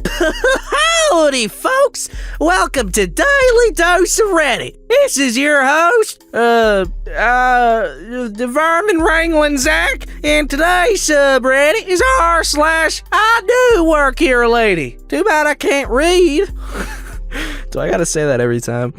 Howdy, folks! Welcome to Daily Dose of Reddit. This is your host, the Vermin Wrangling Zach, and today's subreddit is r/IDoWorkHereLady. Too bad I can't read. Do I gotta say that every time?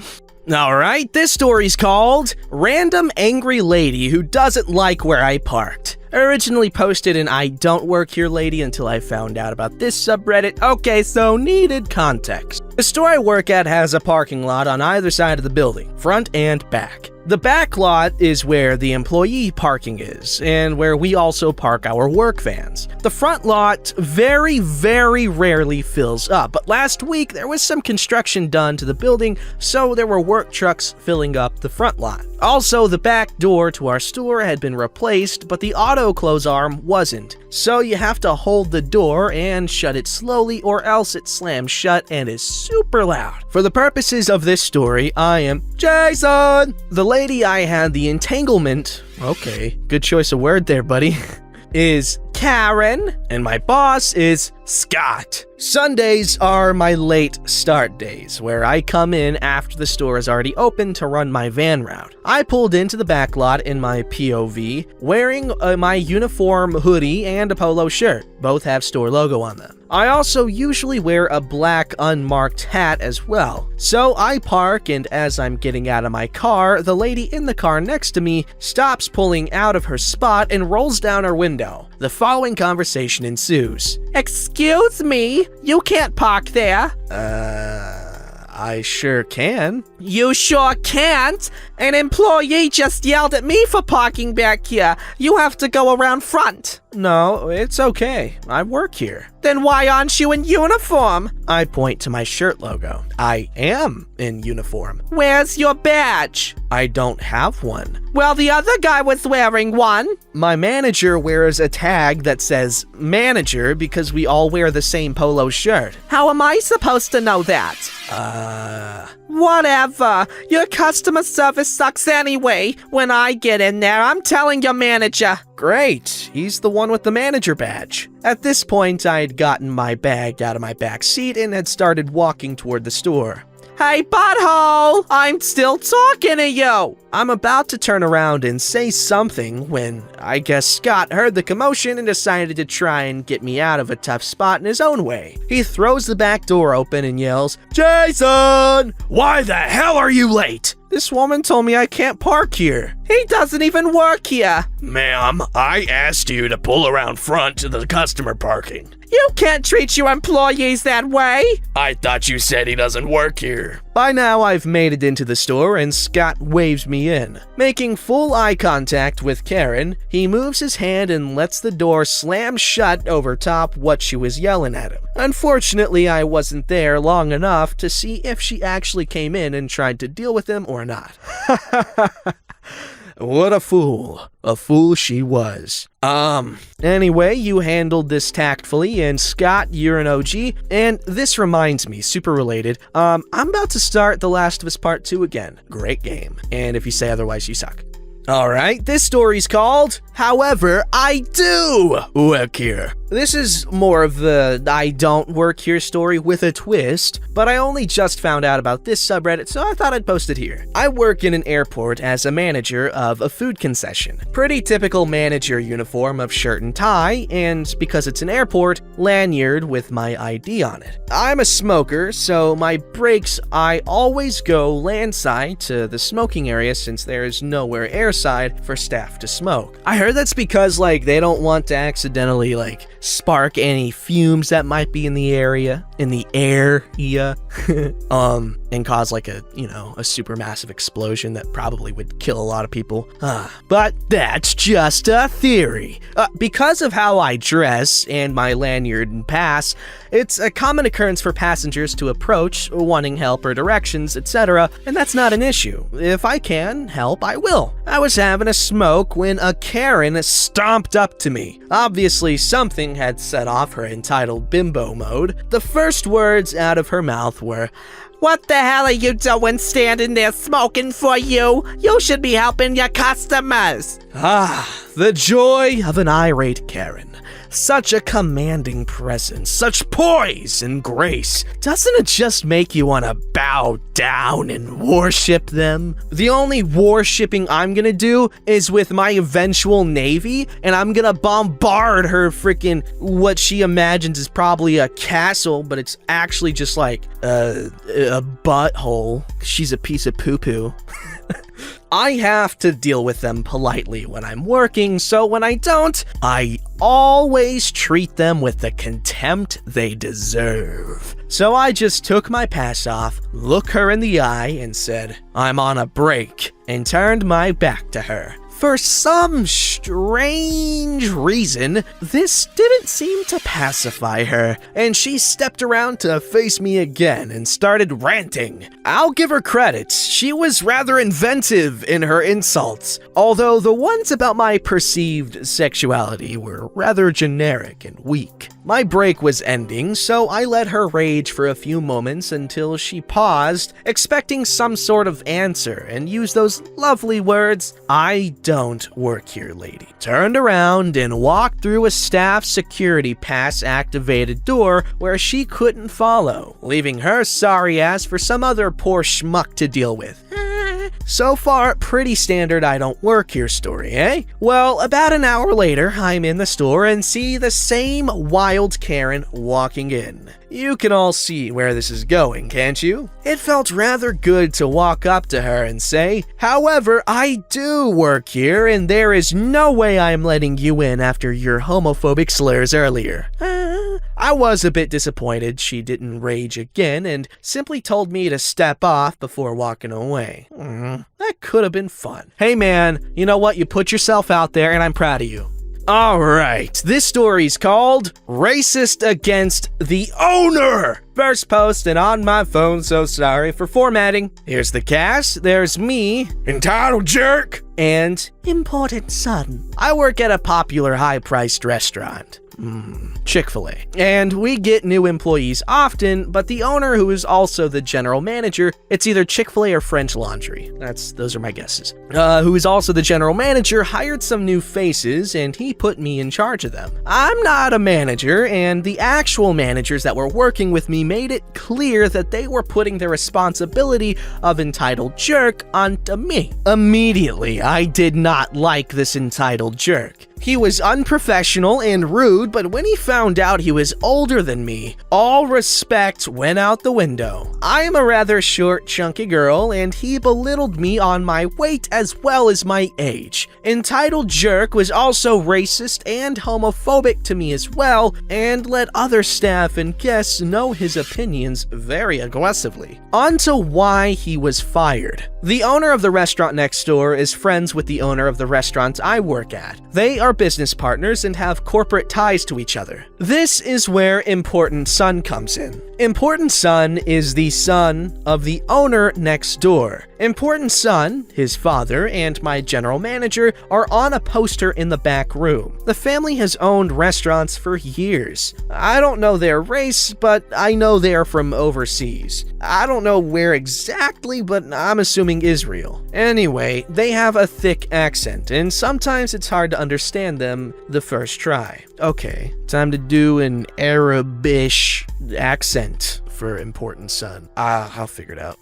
Alright, this story's called Random Angry Lady Who Doesn't Like Where I Parked. Originally posted in IDoWorkHereLady until I found out about this subreddit. Okay, so needed context. The store I work at has a parking lot on either side of the building, front and back. The back lot is where the employee parking is, and where we also park our work vans. The front lot very, very rarely fills up, but last week there was some construction done to the building, so there were work trucks filling up the front lot. Also, the back door to our store had been replaced, but the auto close arm wasn't, so you have to hold the door and shut it slowly or else it slams shut and is super loud. For the purposes of this story, I am Jason! The lady I had the entanglement, okay, good choice of word there, buddy, is Karen, and my boss is Scott. Sundays are my late start days, where I come in after the store is already open to run my van route. I pulled into the back lot in my POV, wearing my uniform hoodie and a polo shirt. Both have store logo on them. I also usually wear a black unmarked hat as well. So I park, and as I'm getting out of my car, the lady in the car next to me stops pulling out of her spot and rolls down her window. The following conversation ensues. "Excuse me, you can't park there." I sure can. "You sure can't. An employee just yelled at me for parking back here. You have to go around front." "No, it's okay. I work here." "Then why aren't you in uniform?" I point to my shirt logo. I am in uniform. "Where's your badge?" "I don't have one." "Well, the other guy was wearing one." "My manager wears a tag that says manager because we all wear the same polo shirt." "How am I supposed to know that?" Whatever. Your customer service sucks anyway. When I get in there, I'm telling your manager." "Great. He's the one with the manager badge." At this point, I had gotten my bag out of my back seat and had started walking toward the store. "Hey, butthole! I'm still talking to you!" I'm about to turn around and say something when I guess Scott heard the commotion and decided to try and get me out of a tough spot in his own way. He throws the back door open and yells, "Jason! Why the hell are you late? This woman told me I can't park here." "He doesn't even work here." "Ma'am, I asked you to pull around front to the customer parking." "You can't treat your employees that way." "I thought you said he doesn't work here." By now, I've made it into the store and Scott waves me in. Making full eye contact with Karen, he moves his hand and lets the door slam shut over top what she was yelling at him. Unfortunately, I wasn't there long enough to see if she actually came in and tried to deal with him or not. What a fool. A fool she was. Anyway, you handled this tactfully, and Scott, you're an OG, and this reminds me, super related, I'm about to start The Last of Us Part 2 again. Great game. And if you say otherwise, you suck. Alright, this story's called However I Do Work Here. This is more of the I don't work here story with a twist, but I only just found out about this subreddit, so I thought I'd post it here. I work in an airport as a manager of a food concession. Pretty typical manager uniform of shirt and tie, and because it's an airport, lanyard with my ID on it. I'm a smoker, so my breaks I always go landside to the smoking area since there is nowhere airside for staff to smoke. I heard that's because they don't want to accidentally spark any fumes that might be in the area, and cause a super massive explosion that probably would kill a lot of people. But that's just a theory. Because of how I dress and my lanyard and pass, it's a common occurrence for passengers to approach wanting help or directions, etc., and that's not an issue. If I can help, I will. I was having a smoke when a Karen stomped up to me. Obviously, something had set off her entitled bimbo mode. The first words out of her mouth were, "What the hell are you doing standing there smoking for you? You should be helping your customers." The joy of an irate Karen. Such a commanding presence, such poise and grace. Doesn't it just make you want to bow down and worship them? The only worshipping I'm gonna do is with my eventual navy, and I'm gonna bombard her freaking what she imagines is probably a castle, but it's actually just like a butthole. She's a piece of poo-poo. I have to deal with them politely when I'm working, so when I don't, I always treat them with the contempt they deserve. So I just took my pass off, looked her in the eye, and said, "I'm on a break," and turned my back to her. For some strange reason, this didn't seem to pacify her, and she stepped around to face me again and started ranting. I'll give her credit, she was rather inventive in her insults, although the ones about my perceived sexuality were rather generic and weak. My break was ending, so I let her rage for a few moments until she paused, expecting some sort of answer, and used those lovely words, "I don't work here, lady." Turned around and walked through a staff security pass activated door where she couldn't follow, leaving her sorry ass for some other poor schmuck to deal with. So far, pretty standard I don't work here story, eh? Well, about an hour later, I'm in the store and see the same wild Karen walking in. You can all see where this is going, can't you? It felt rather good to walk up to her and say, "However, I do work here and there is no way I'm letting you in after your homophobic slurs earlier." I was a bit disappointed she didn't rage again and simply told me to step off before walking away. That could have been fun. Hey man, you know what? You put yourself out there and I'm proud of you. Alright, this story's called Racist Against the Owner. First post and on my phone, so sorry for formatting. Here's the cast. There's me, entitled jerk, and important son. I work at a popular high-priced restaurant. Chick-fil-A. And we get new employees often, but the owner, who is also the general manager, it's either Chick-fil-A or French Laundry. Those are my guesses. Who is also the general manager, hired some new faces, and he put me in charge of them. I'm not a manager, and the actual managers that were working with me made it clear that they were putting the responsibility of entitled jerk onto me. Immediately, I did not like this entitled jerk. He was unprofessional and rude, but when he found out he was older than me, all respect went out the window. I am a rather short, chunky girl, and he belittled me on my weight as well as my age. Entitled jerk was also racist and homophobic to me as well, and let other staff and guests know his opinions very aggressively. On to why he was fired. The owner of the restaurant next door is friends with the owner of the restaurant I work at. They are business partners and have corporate ties to each other. This is where Important Son comes in. Important Son is the son of the owner next door. Important Son, his father, and my general manager are on a poster in the back room. The family has owned restaurants for years. I don't know their race, but I know they are from overseas. I don't know where exactly, but I'm assuming Israel. Anyway, they have a thick accent, and sometimes it's hard to understand them the first try. Okay, time to do an Arabish accent for Important Son. I'll figure it out.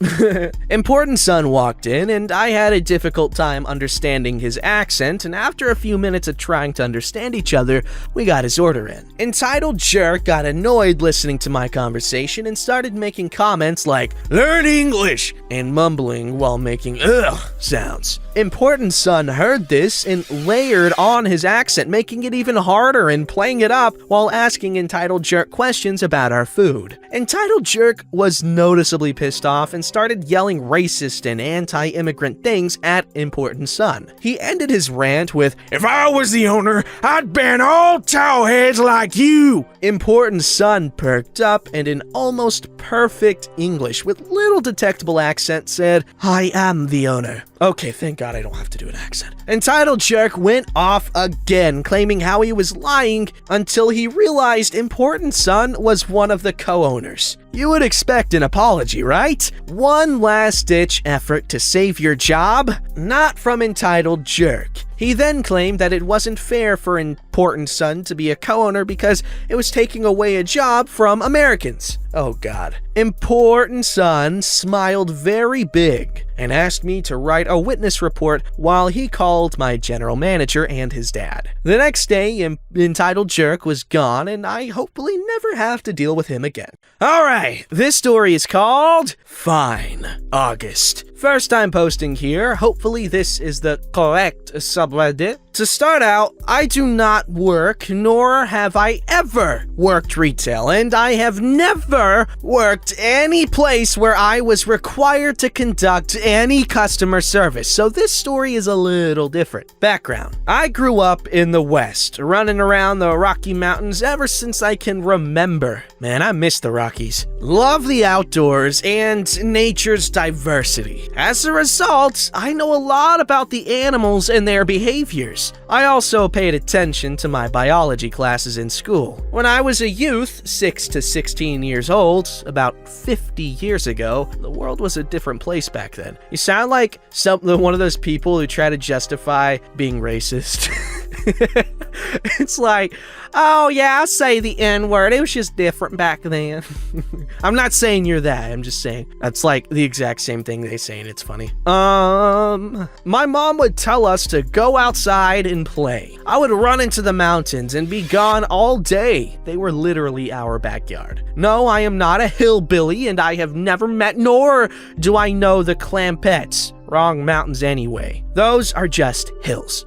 Important Son walked in, and I had a difficult time understanding his accent, and after a few minutes of trying to understand each other, we got his order in. Entitled jerk got annoyed listening to my conversation and started making comments like, "Learn English," and mumbling while making ugh sounds. Important Son heard this and layered on his accent, making it even harder and playing it up while asking Entitled Jerk questions about our food. Entitled Jerk was noticeably pissed off and started yelling racist and anti-immigrant things at Important Son. He ended his rant with, "If I was the owner, I'd ban all towelheads like you." Important Son perked up and in almost perfect English with little detectable accent said, "I am the owner." Okay, thank God I don't have to do an accent. Entitled Jerk went off again, claiming how he was lying until he realized Important Son was one of the co-owners. You would expect an apology, right? One last-ditch effort to save your job? Not from Entitled Jerk. He then claimed that it wasn't fair for Important Son to be a co-owner because it was taking away a job from Americans. Oh God. Important Son smiled very big and asked me to write a witness report while he called my general manager and his dad. The next day, entitled jerk was gone, and I hopefully never have to deal with him again. Alright, this story is called Fine August. First time posting here, hopefully this is the correct subreddit. To start out, I do not work, nor have I ever worked retail, and I have never worked any place where I was required to conduct any customer service, so this story is a little different. Background: I grew up in the West, running around the Rocky Mountains ever since I can remember. Man, I miss the Rockies. Love the outdoors and nature's diversity. As a result, I know a lot about the animals and their behaviors. I also paid attention to my biology classes in school. When I was a youth, 6 to 16 years old, about 50 years ago, the world was a different place back then. You sound like one of those people who try to justify being racist. It's like, oh yeah, I'll say the N-word. It was just different back then. I'm not saying you're that. I'm just saying that's like the exact same thing they say, and it's funny. My mom would tell us to go outside and play. I would run into the mountains and be gone all day. They were literally our backyard. No, I am not a hillbilly, and I have never met nor do I know the Clampets. Wrong mountains anyway. Those are just hills.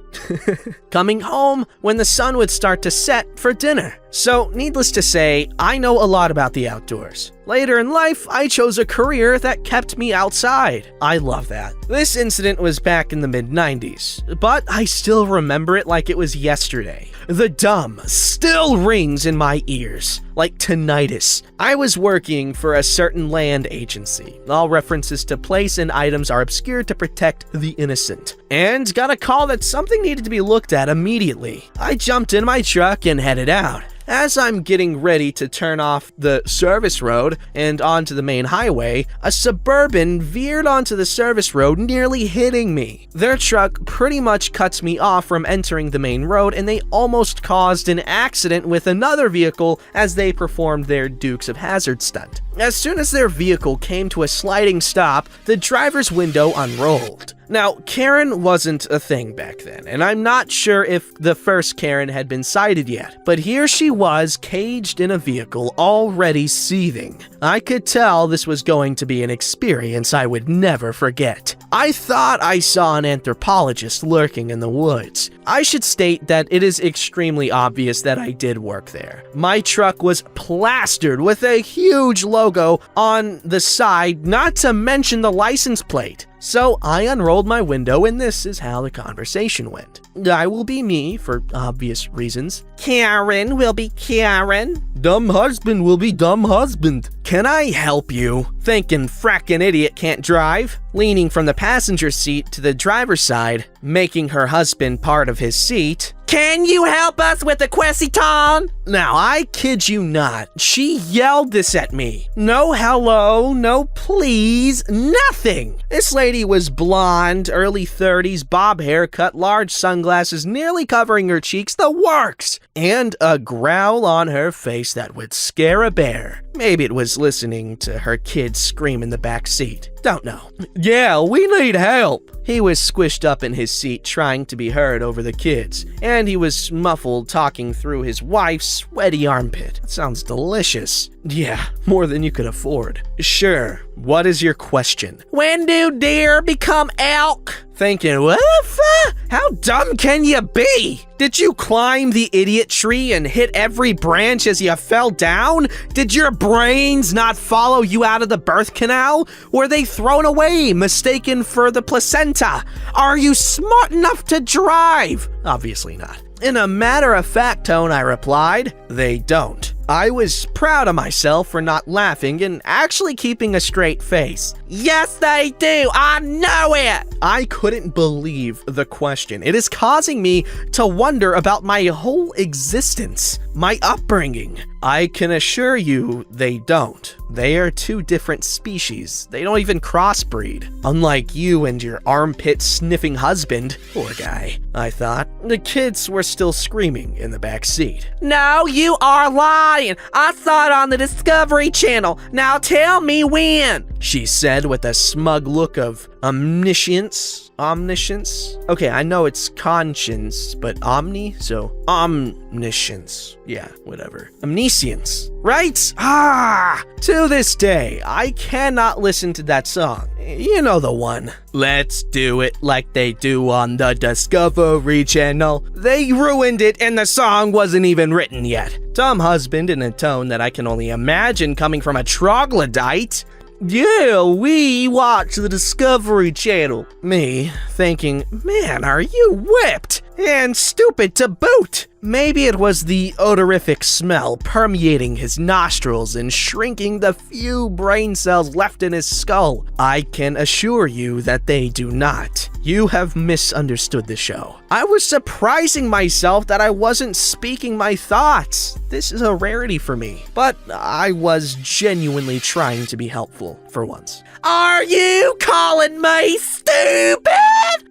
Coming home when the sun would start to set for dinner. So, needless to say, I know a lot about the outdoors. Later in life, I chose a career that kept me outside. I love that. This incident was back in the mid-90s, but I still remember it like it was yesterday. The dumb still rings in my ears, like tinnitus. I was working for a certain land agency. All references to place and items are obscured to protect the innocent. And got a call that something needed to be looked at immediately. I jumped in my truck and headed out. As I'm getting ready to turn off the service road and onto the main highway, a Suburban veered onto the service road, nearly hitting me. Their truck pretty much cuts me off from entering the main road, and they almost caused an accident with another vehicle as they performed their Dukes of Hazzard stunt. As soon as their vehicle came to a sliding stop, the driver's window unrolled. Now, Karen wasn't a thing back then, and I'm not sure if the first Karen had been sighted yet, but here she was, caged in a vehicle, already seething. I could tell this was going to be an experience I would never forget. I thought I saw an anthropologist lurking in the woods. I should state that it is extremely obvious that I did work there. My truck was plastered with a huge logo on the side, not to mention the license plate. So I unrolled my window, and this is how the conversation went. I will be me, for obvious reasons. Karen will be Karen. Dumb husband will be dumb husband. Can I help you? Thinking frackin' idiot can't drive. Leaning from the passenger seat to the driver's side, making her husband part of his seat. Can you help us with the question? Now, I kid you not, she yelled this at me. No hello, no please, nothing. This lady was blonde, early 30s, bob haircut, large sunglasses nearly covering her cheeks, the works, and a growl on her face that would scare a bear. Maybe it was listening to her kids scream in the back seat. Don't know. Yeah, we need help. He was squished up in his seat trying to be heard over the kids, and he was muffled talking through his wife's sweaty armpit. That sounds delicious. Yeah, more than you could afford. Sure, what is your question? When do deer become elk? Thinking, what the fuck? How dumb can you be? Did you climb the idiot tree and hit every branch as you fell down? Did your brains not follow you out of the birth canal? Were they thrown away, mistaken for the placenta? Are you smart enough to drive? Obviously not. In a matter-of-fact tone, I replied, they don't. I was proud of myself for not laughing and actually keeping a straight face. Yes, they do. I know it. I couldn't believe the question. It is causing me to wonder about my whole existence, my upbringing. I can assure you they don't. They are two different species. They don't even crossbreed. Unlike you and your armpit-sniffing husband. Poor guy, I thought. The kids were still screaming in the back seat. No, you are lying. I saw it on the Discovery Channel. Now tell me when, she said with a smug look of omniscience. Omniscience? Okay, I know it's conscience, but omni, so omniscience. Yeah, whatever. Omniscience, right? To this day, I cannot listen to that song. You know the one. Let's do it like they do on the Discovery Channel. They ruined it and the song wasn't even written yet. Dumb husband in a tone that I can only imagine coming from a troglodyte. Yeah, we watch the Discovery Channel. Me, thinking, man, are you whipped? And stupid to boot. Maybe it was the odorific smell permeating his nostrils and shrinking the few brain cells left in his skull. I can assure you that they do not. You have misunderstood the show. I was surprising myself that I wasn't speaking my thoughts. This is a rarity for me, but I was genuinely trying to be helpful for once. Are you calling me stupid?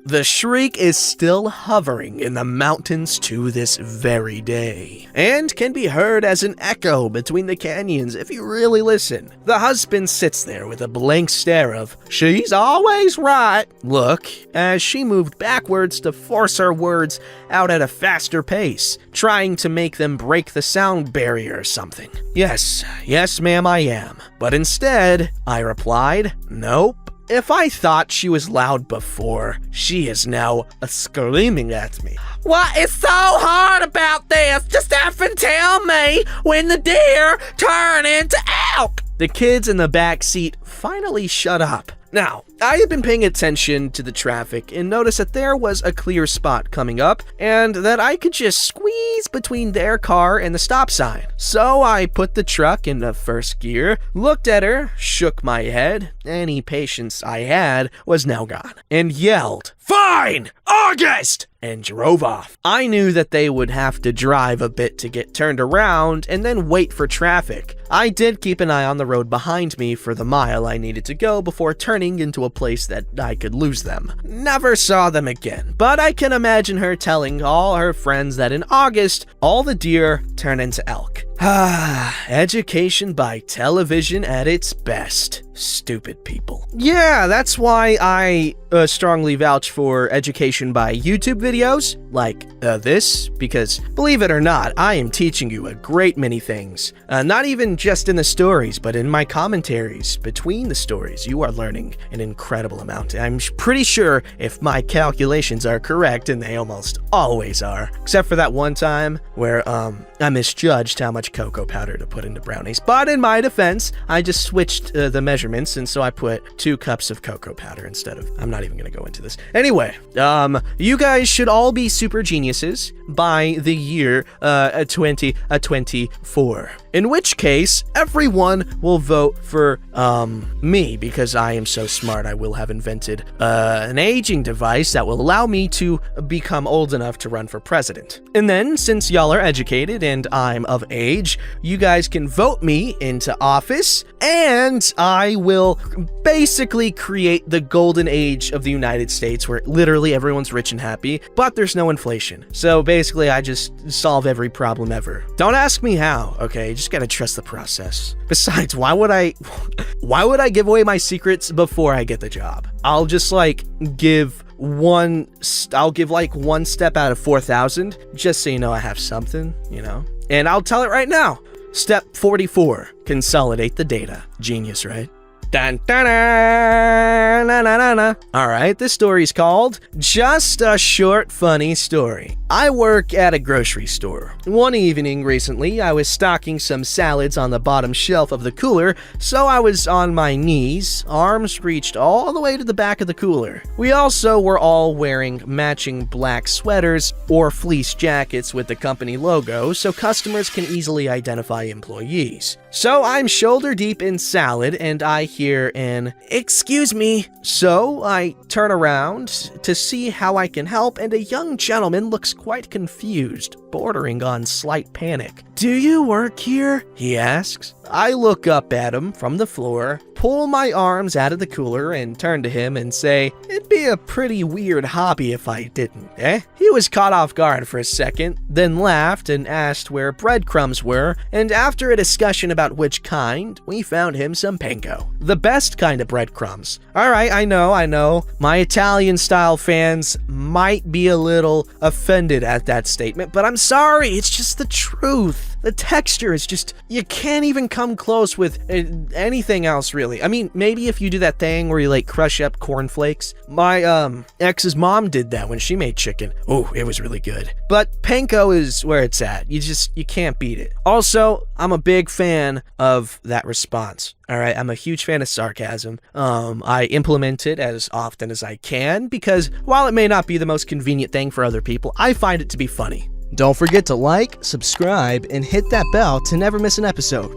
The shriek is still hovering in the mountains to this very day, and can be heard as an echo between the canyons if you really listen. The husband sits there with a blank stare of, she's always right, look, as she moved backwards to force her words out at a faster pace, trying to make them break the sound barrier or something. Yes, ma'am, I am. But instead, I replied, nope. If I thought she was loud before, she is now screaming at me. What is so hard about this? Just effing tell me when the deer turn into elk. The kids in the back seat finally shut up. Now, I had been paying attention to the traffic and noticed that there was a clear spot coming up and that I could just squeeze between their car and the stop sign. So I put the truck into first gear, looked at her, shook my head, any patience I had was now gone, and yelled, "Fine! August!" and drove off. I knew that they would have to drive a bit to get turned around and then wait for traffic. I did keep an eye on the road behind me for the mile I needed to go before turning into a place that I could lose them. Never saw them again, but I can imagine her telling all her friends that in August, all the deer turn into elk. Education by television at its best. Stupid people. Yeah, that's why I strongly vouch for education by YouTube videos like this, because believe it or not, I am teaching you a great many things. Not even just in the stories, but in my commentaries between the stories, you are learning an incredible amount. I'm pretty sure if my calculations are correct, and they almost always are, except for that one time where I misjudged how much cocoa powder to put into brownies. But in my defense, I just switched the measurements, and so I put 2 cups of cocoa powder instead of, I'm not even gonna go into this. Anyway, you guys should all be super geniuses by the year 2024. In which case, everyone will vote for me, because I am so smart. I will have invented an aging device that will allow me to become old enough to run for president. And then, since y'all are educated and I'm of age, you guys can vote me into office, and I will basically create the golden age of the United States, where literally everyone's rich and happy, but there's no inflation. So basically, I just solve every problem ever. Don't ask me how, okay? You just gotta trust the process. Besides, why would I give away my secrets before I get the job? I'll just give like one step out of 4,000, just so you know I have something, you know? And I'll tell it right now. Step 44, consolidate the data. Genius, right? Dun, dun, dun, na, na, na, na. All right, this story's called Just a Short Funny Story. I work at a grocery store. One evening recently, I was stocking some salads on the bottom shelf of the cooler, so I was on my knees, arms reached all the way to the back of the cooler. We also were all wearing matching black sweaters or fleece jackets with the company logo, so customers can easily identify employees. So I'm shoulder deep in salad and I hear an "Excuse me." So I turn around to see how I can help, and a young gentleman looks quite confused, bordering on slight panic. "Do you work here?" he asks. I look up at him from the floor, pull my arms out of the cooler, and turn to him and say, "It'd be a pretty weird hobby if I didn't, eh?" He was caught off guard for a second, then laughed and asked where breadcrumbs were, and after a discussion about which kind, we found him some panko. The best kind of breadcrumbs. Alright, I know. My Italian-style fans might be a little offended at that statement, but I'm sorry, it's just the truth. The texture is just, you can't even come close with anything else, really. I mean, maybe if you do that thing where you, like, crush up cornflakes. My, ex's mom did that when she made chicken. Oh, it was really good. But panko is where it's at. You can't beat it. Also, I'm a big fan of that response. Alright, I'm a huge fan of sarcasm. I implement it as often as I can because while it may not be the most convenient thing for other people, I find it to be funny. Don't forget to like, subscribe, and hit that bell to never miss an episode.